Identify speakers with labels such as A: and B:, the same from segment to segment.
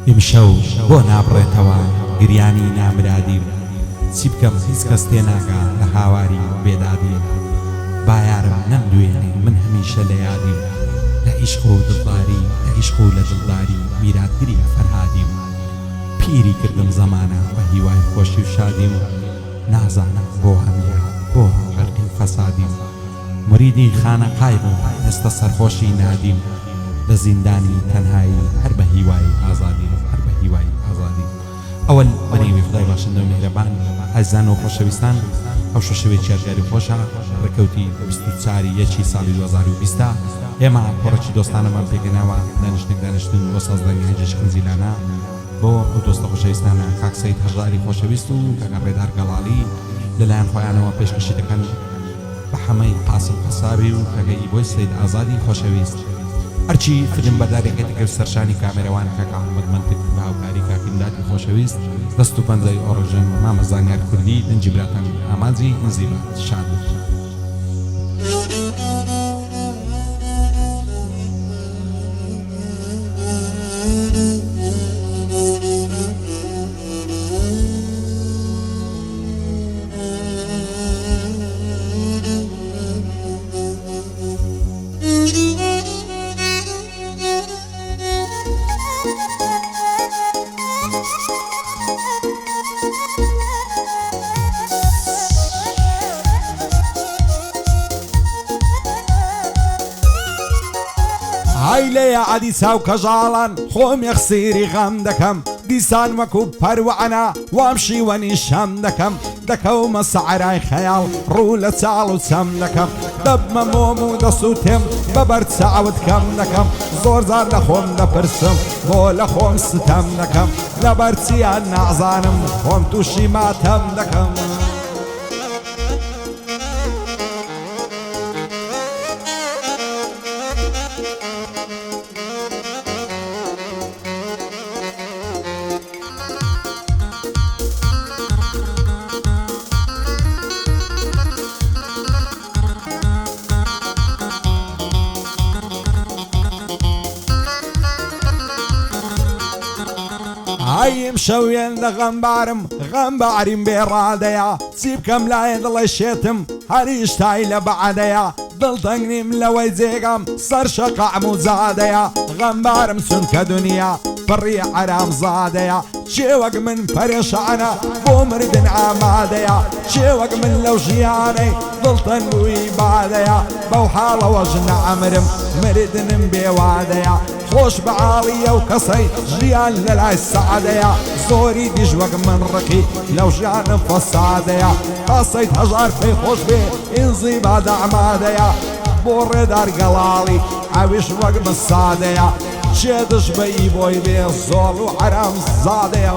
A: ئیمشەو بۆ نابڕێتەوە گریانی نامرادیم چی بکەم هیچ کەس تێناگا لە هاواری بێدادیم بایارم نەمدوێنێ من هەمیشە لە یادیم لە عیشق و دڵداری لە عیشق و لە دڵداری میراتگری فەرهادیم پیری کردم زەمانە بە هیوای خۆشی و شادیم نازانم بۆ هەمیە بۆ غەرقی فەسادیم مریدی خانەقای بووم ئێستا سەرخۆشی نادیم لە زیندانی تەنهایی هەر بە هیوای ئازادیم هەر بە هیوای ئازادیم ئەوەل بەنێوی خدای باشندە و میهرەبان ئازیزان و خۆشەویستان ئەو شەشەوەی چێرگەری خۆشە ڕێکەوتی 24 یەکی ساڵی 2020 ئێمە پۆڕەکی دۆستانەمان پێکەناوە دانیشتن بۆ سازدانی هەنجەش خنزیلانە بۆ ئەو دۆستە خۆشەویستانە کاک سەید هەژاری خۆشەویست و کاکا ڕێدار گەڵاڵی لەلایەن خۆیانەوە پێشکەشی دەکەن بە حەمەی قاسم قەسابی و کاکەی بۆی سەید ئازادی خۆشەویست هەرچی فلم بەدارێکێتەکە سەرشانی کامێرەوان کاک ئەحمەد منتق بە هاوکاری کاکینداتی خۆشەویست دەست و پەنجەی ئۆڕژن مامە زانیار کوردی دەنجی براتان ئامانجی ئەنزیبات شاد
B: هەیلەیە عەدی چاو کەژاڵان خۆم یەخسیری غەم دەکەم دیسان وەکو پەروەعەنە وام شیوەنی شەم دەکەم دەکەومە سەعرای خەیاڵ ڕوو لە چاڵ و چەم دەکەم دەبمە مۆم و دەسووتێم بەبەر چاوت کەم دەکەم زۆر جار لە خۆم دەپرسم بۆ لە خۆم ستەم دەکەم لەبەر چیان نازانم خۆم تووشی ماتەم دەکەم ئایم شەوێن لە غەمبارم غەم بەعریم بێڕادەیە چی بکەم لایە دڵی شێتم هەریشتای لە بەعادەیە دڵتەنگنیم لەوەی جێگەم سەر شەقەعم و زادەیە غەمبارم چونکە دنیا پڕی عەرام زادەیە چێوەک من پەرێشانە بۆ مردن ئامادەیە چێوەک من لەو ژیانەی دڵتەنگووی بادەیە بەو حاڵەوەژ نەعەمرم مردنم بێوادەیە خۆش بە عاڵیە و کەسەی ژیان لە لای سەعادەیە زۆری دیژ وەک من ڕقی لەو ژیانم فەسادەیە قاسەید هەژار پێی خۆش بێ ئینزی بادە ئەمادەیە بۆ ڕێدار گەڵاڵی ئەویش وەک من سادەیە چێ دش بەئی بۆی بێ زۆڵ و عەرام زادەیە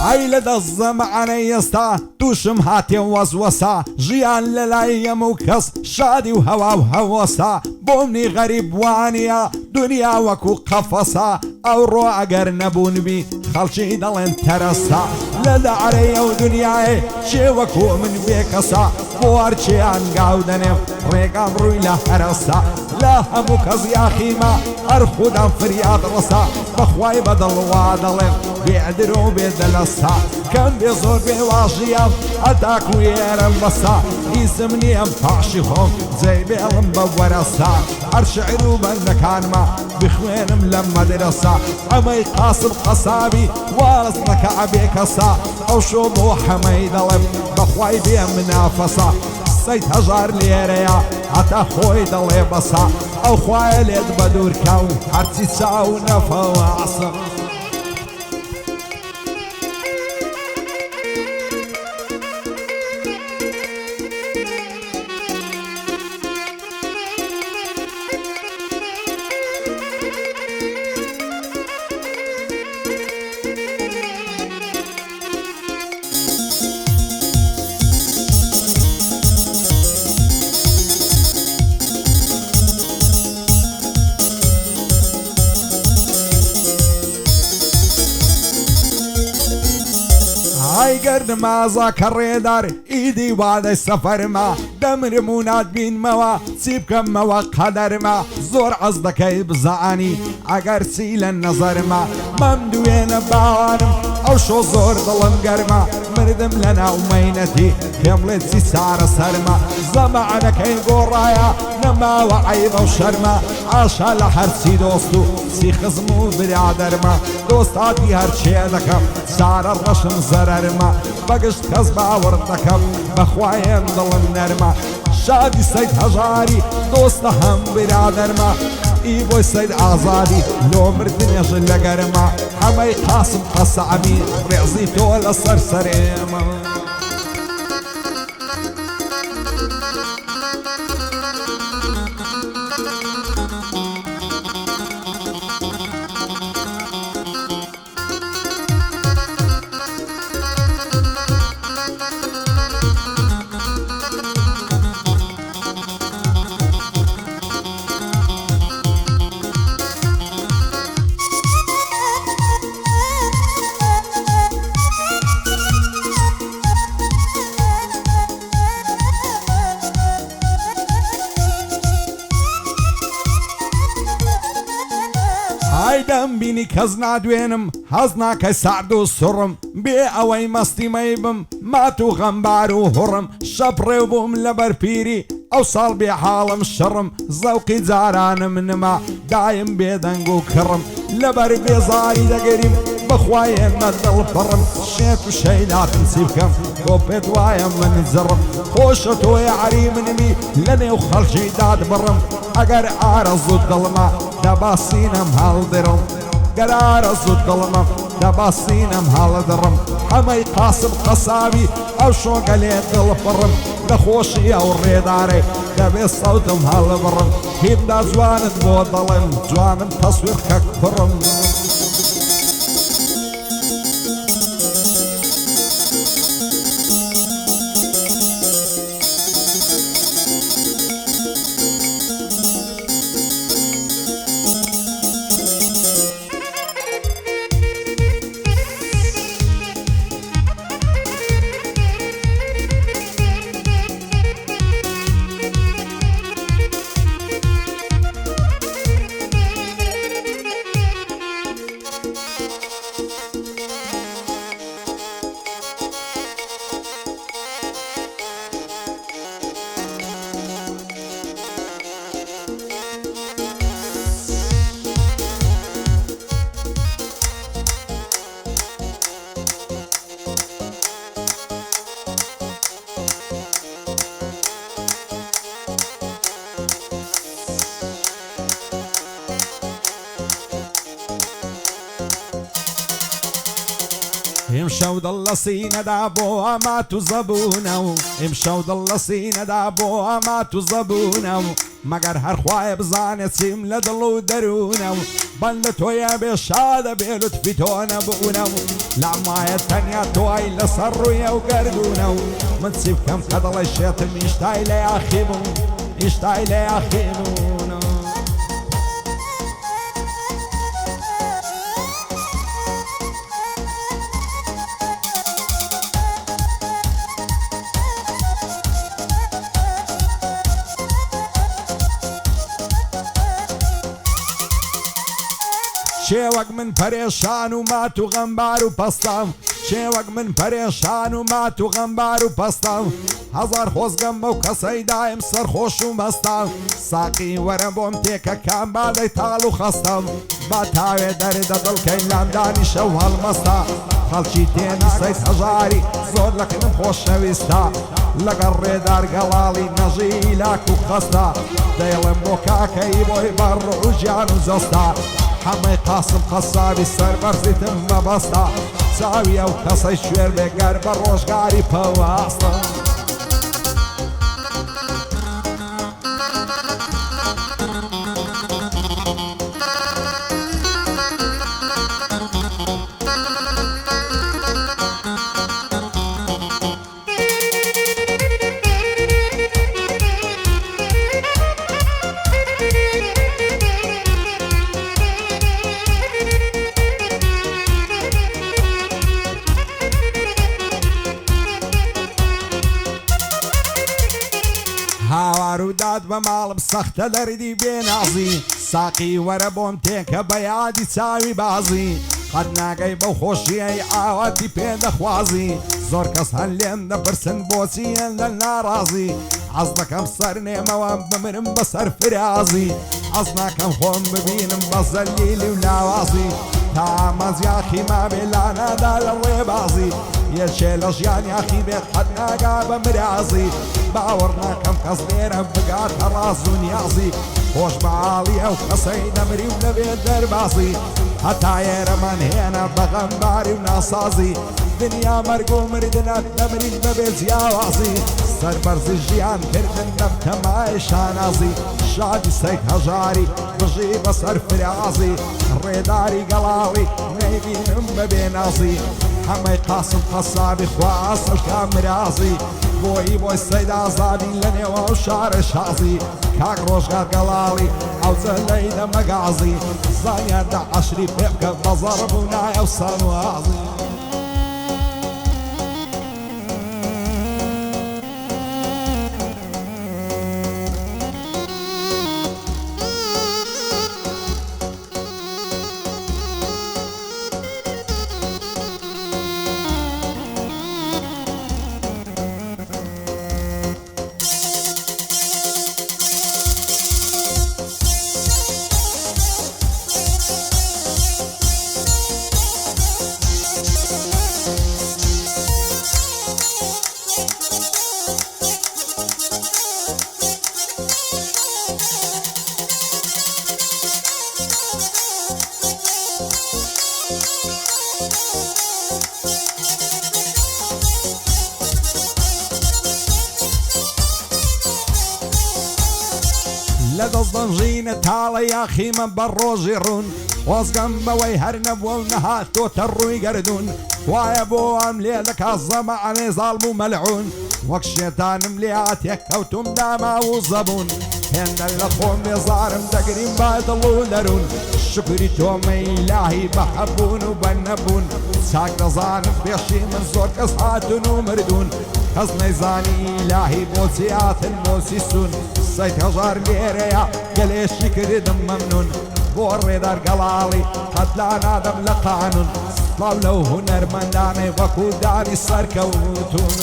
B: ئەی لە دەست زەمانەی ئێستا تووشم هاتێ وەزوەسا ژیان لە لای هەموو کەس شادی و هەوا و هەوەسا بۆمنی غەریب وانە دنیا وەکو قەفەسا ئەوڕۆ ئەگەر نەبوونبی خەڵکی دەڵێن تەرەسا لە دەعرەیە و دنیاێ چێ وەکو من بێکەسا بۆ هەرچیان گاو دەنێم ڕێگام ڕووی لە هەرەسا لە هەموو کەس یاخیمە هەر خودام فریاد ڕەسا بەخوای بەدڵوا دەڵێم بێعدرۆ بێدەلەسا کەم بێ زۆر بێواژیەم هەتاکو ئێرەم بەسا هیچم نییەم پاشی خۆم جێی بێڵم بە وەرەسا هەر شعر و بەندەکانمە بخوێنم لە مەدرەسا ئەمەی قاسم قەسابی واز نەکە ئەبێ کەسا ئەو شۆ بۆ حەمەی دەڵێم بەخوای بێ منافەسا سەید هەژار لێرەیە هەتا خۆی دەڵێ بەسا ئەو خوایە لێت بە دوورکە و هەرچی چاو نەفەوە عەسە گەردمازە کە ڕێدار ئیدی وادەی سەفەرمە دەمرم و ناتبینمەوە چی بکەمەوە قەدەرمە زۆر عەز دەکەی بزانی ئەگەر چی لە نەزەرمە مەم دوێنە باوانم ئەو شۆ زۆر دڵم گەرمە مردم لە ناو مەینەتی پێم بڵێ چی چارە سەرمە زەمانەکەی گۆڕایە نەماوە عەیبە و شەرمە ئاشا لە هەرچی دۆست و چی خزم و برادەرمە دۆستاتی هەرچێ دەکەم چارە ڕەشم زەرەرمە بەگشت کەس باوەڕ دەکەم بەخوایەن دڵم نەرمە شادی سەید هەژاری دۆستە هەم برادەرمە ئی بۆی سەید ئازادی لۆ مردنێژ لە گەرمە هەمەی قاسم قەسەعەمی ڕێزی تۆ لەسەر سەرێمە دەم بینی کەس نادوێنم هەز ناکەی سارد و سوڕم بێ ئەوەی مەستی مەیبم مات و غەمبار و هوڕم شەپڕێو بووم لەبەر پیری ئەو ساڵ بێ حاڵم شڕم زەوقی جارانم نما دایم بێدەنگ و کڕم لەبەر بێزاری دەگەریم بەخوایە نەدڵ پڕم شێت و شەیلاتم چی بکەم تۆ پێت وایە من زڕم خۆشە تۆی عەری منمی لە نێو خەڵکی داد بڕم ئەگەر ئارەزوو دڵمە دەباسینم هەڵدڕم گەر ئارەزوو دڵمە دەباسینم هەڵدڕم هەمەی قاسم قەساوی ئەو شۆگەلێ دڵ پڕم دەخۆشی ئەو ڕێدارێ دەبێت سەوتم هەڵبڕم هیمدا جوانت بۆ دەڵێم جوانم تەسویر کەک پڕم امشەو دڵ لە سینەدا بۆ ئەمات و زەبوونە و ئیمشەو دڵ لە سینەدا بۆ ئەمات و زەبوونە و مەگەر هەرخوایە بزانێت چیم لە دڵ و دەروونە و بەندە تۆیە بێ شادە بێ لوتفی تۆ نەبوونە و لەمایە تەنیا تۆی لەسەر ڕوویە و گەردوونە و من چی بکەم کە دڵی شێتم ئیشتای لە یاخی بوو ئیشتای لە یاخی بوونە شێوەک من پەرێشان و مات و غەمبار و پەستام شێوەک من پەرێشان و مات و غەمبار و پەستام هەزار خۆزگەم بەو کەسەی دایم سەرخۆش و مەستام ساقی وەرە بۆم تێکەکان بادەی تاڵ و خەستەم با تاوێ دەردە دڵکەی لامدانی شەو هەڵمەستا خەڵکی تێنی سەید هەژاری زۆر لەکنم خۆشەویستە لەگەڵ ڕێدار گەڵاڵی نەژی لاک و خەستا دەیڵم بۆ کاکەی بۆی بەڕ و ژیان و جەستا هەمەی قاسم قەسابی سەربەرزیتم مەبەستە چاوی ئەو کەسەی شوێر بێگەر بە ڕۆژگاری پەواستە بە ماڵم سەختە دەردی بێنازی ساقی وەرە بۆم تێکە بە یادی چاوی بازی قەت ناگەی بەو خۆشیەی ئاواتی پێدەخوازی زۆر کەس هەن لێم دەپرسن بۆچیە لە ناڕازی حەز دەکەم سەر نێمەوە بمرم بەسەر فرازی حەز ناکەم خۆم ببینم بە زەلیلی و لاوازی تا ئامانزیاخی مابێ لانادا لە ڕێبازی یەکێ لە ژیانیاخی بێت قەت ناگا بە مرازی باوەڕ ناکەم کەس لێرە بگاتە ڕاز و نیازی خۆش بەعاڵی ئەو کەسەی دەمری و نەبێت دەربازی هەتا ئێرەمان هێنا بەغەمباری و ناسازی دنیا مەرگ و مردنە دەمرین بەبێ جیاوازی سەربەرزی ژیان کردن دەم تەمای شانازی شادی سەید هەژاری بژی بەسەر فرازی ڕێداری گەڵاوی نەیبینم بەبێ نازی هەمەی قاسم قەسابی خواسەشکا مرازی بۆی سەید ئازادی لە نێوە و شارە شازی کاک ڕۆژگار گەڵاڵی ئەوجە لەی دەمەگازی زانیاردا عەشری پێ بکە بەزەڕ بوو نایە و سەنوازی لە دەستدەنژینە تاڵە یاخیمە بە ڕۆژی ڕوون وەزگەم بەوەی هەر نەبووە و نەهاتۆتە ڕووی گەردوون وایە بۆ ئەم لێ دەکات زەمانێ زاڵم و مەلعون وەک شێتانم لێ هاتێک کەوتم داما و زەبوون هێندە لە خۆم بێزارم دەگریم با دڵ و دەروون شکری تۆمە ئیلاهی بە هەبوون و بە نەبوون چاک دەزانم پێشی من زۆر کەس هاتون و مردوون کەس نەیزانی ئیلاهی بۆچی هاتن بۆچی سوون سەید هەژار لێرەیە گەلێشی کردم مەمنون بۆ ڕێدار گەڵاڵی قەت لا نادەم لە قانون سڵاو لەو هونەرمەندانەی وەکو دانی سەرکەوتون